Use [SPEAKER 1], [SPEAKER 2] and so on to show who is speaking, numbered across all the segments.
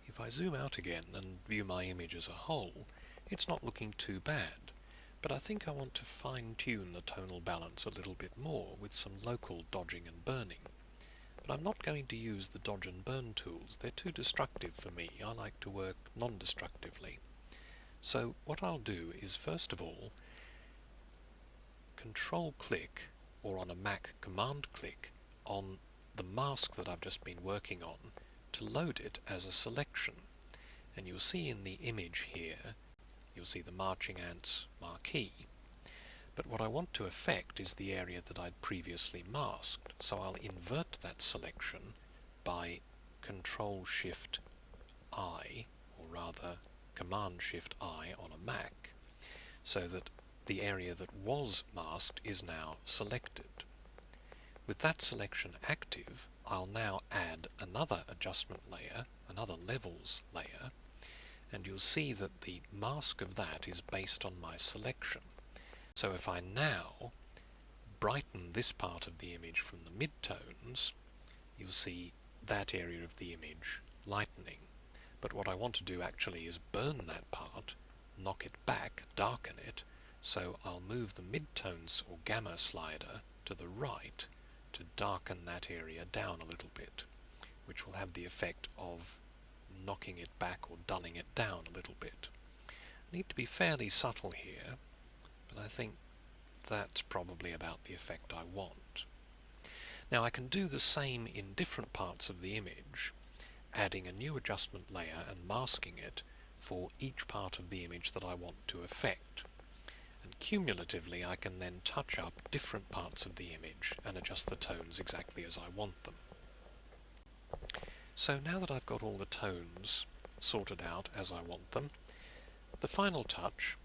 [SPEAKER 1] If I zoom out again and view my image as a whole, it's not looking too bad, but I think I want to fine-tune the tonal balance a little bit more with some local dodging and burning. But I'm not going to use the dodge and burn tools. They're too destructive for me. I like to work non-destructively. So what I'll do is, first of all, Control-click, or on a Mac Command-click, on the mask that I've just been working on to load it as a selection. And you'll see in the image here, you'll see the marching ants marquee. But what I want to affect is the area that I'd previously masked, so I'll invert that selection by Control-Shift-I, or rather Command-Shift-I on a Mac, so that the area that was masked is now selected. With that selection active, I'll now add another adjustment layer, another levels layer, and you'll see that the mask of that is based on my selection. So if I now brighten this part of the image from the mid-tones, you'll see that area of the image lightening. But what I want to do actually is burn that part, knock it back, darken it, so I'll move the mid-tones or gamma slider to the right to darken that area down a little bit, which will have the effect of knocking it back or dulling it down a little bit. I need to be fairly subtle here, but I think that's probably about the effect I want. Now I can do the same in different parts of the image, adding a new adjustment layer and masking it for each part of the image that I want to affect. And cumulatively I can then touch up different parts of the image and adjust the tones exactly as I want them. So now that I've got all the tones sorted out as I want them, the final touch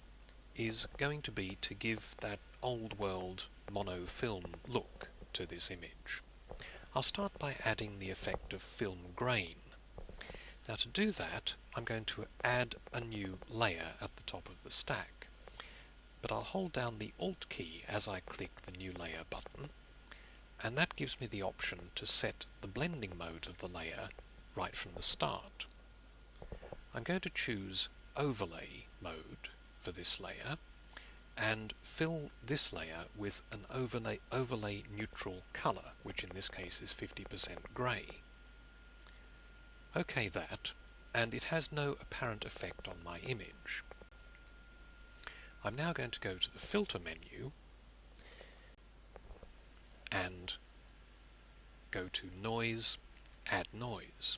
[SPEAKER 1] is going to be to give that old world monofilm look to this image. I'll start by adding the effect of film grain. Now to do that, I'm going to add a new layer at the top of the stack, but I'll hold down the Alt key as I click the new layer button, and that gives me the option to set the blending mode of the layer right from the start. I'm going to choose overlay mode for this layer and fill this layer with an overlay neutral color, which in this case is 50% grey. OK that, and it has no apparent effect on my image. I'm now going to go to the filter menu and go to noise, add noise.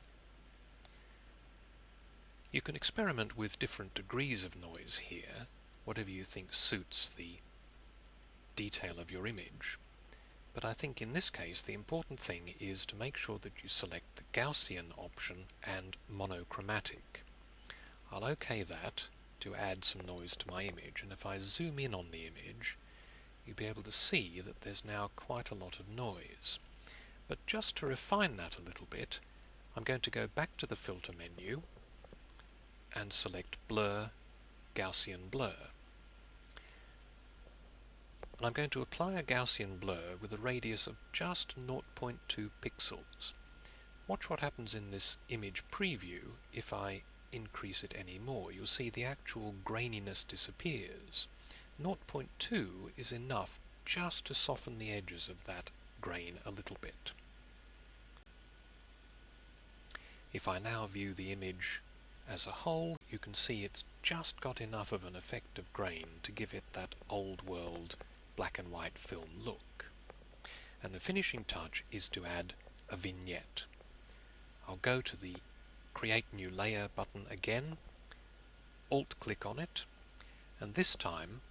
[SPEAKER 1] You can experiment with different degrees of noise here, whatever you think suits the detail of your image. But I think in this case the important thing is to make sure that you select the Gaussian option and monochromatic. I'll OK that to add some noise to my image, and if I zoom in on the image you'll be able to see that there's now quite a lot of noise. But just to refine that a little bit, I'm going to go back to the filter menu and select Blur, Gaussian Blur. And I'm going to apply a Gaussian blur with a radius of just 0.2 pixels. Watch what happens in this image preview if I increase it any more. You'll see the actual graininess disappears. 0.2 is enough just to soften the edges of that grain a little bit. If I now view the image as a whole, you can see it's just got enough of an effect of grain to give it that old world black and white film look. And the finishing touch is to add a vignette. I'll go to the Create New Layer button again, Alt click on it, and this time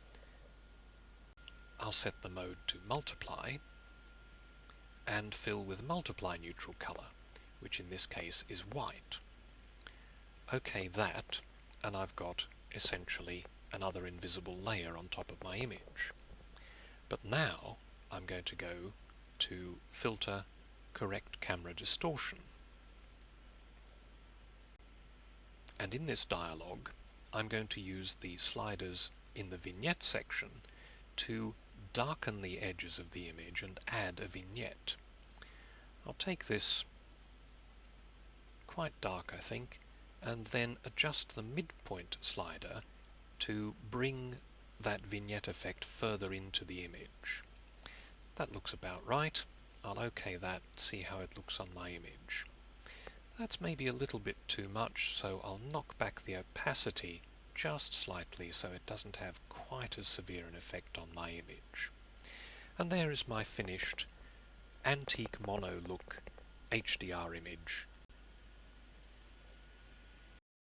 [SPEAKER 1] I'll set the mode to multiply and fill with multiply neutral color, which in this case is white. OK that, and I've got essentially another invisible layer on top of my image. But now I'm going to go to Filter, Correct Camera Distortion. And in this dialog I'm going to use the sliders in the vignette section to darken the edges of the image and add a vignette. I'll take this quite dark, I think, and then adjust the midpoint slider to bring that vignette effect further into the image. That looks about right. I'll OK that, see how it looks on my image. That's maybe a little bit too much, so I'll knock back the opacity just slightly so it doesn't have quite as severe an effect on my image. And there is my finished antique mono look HDR image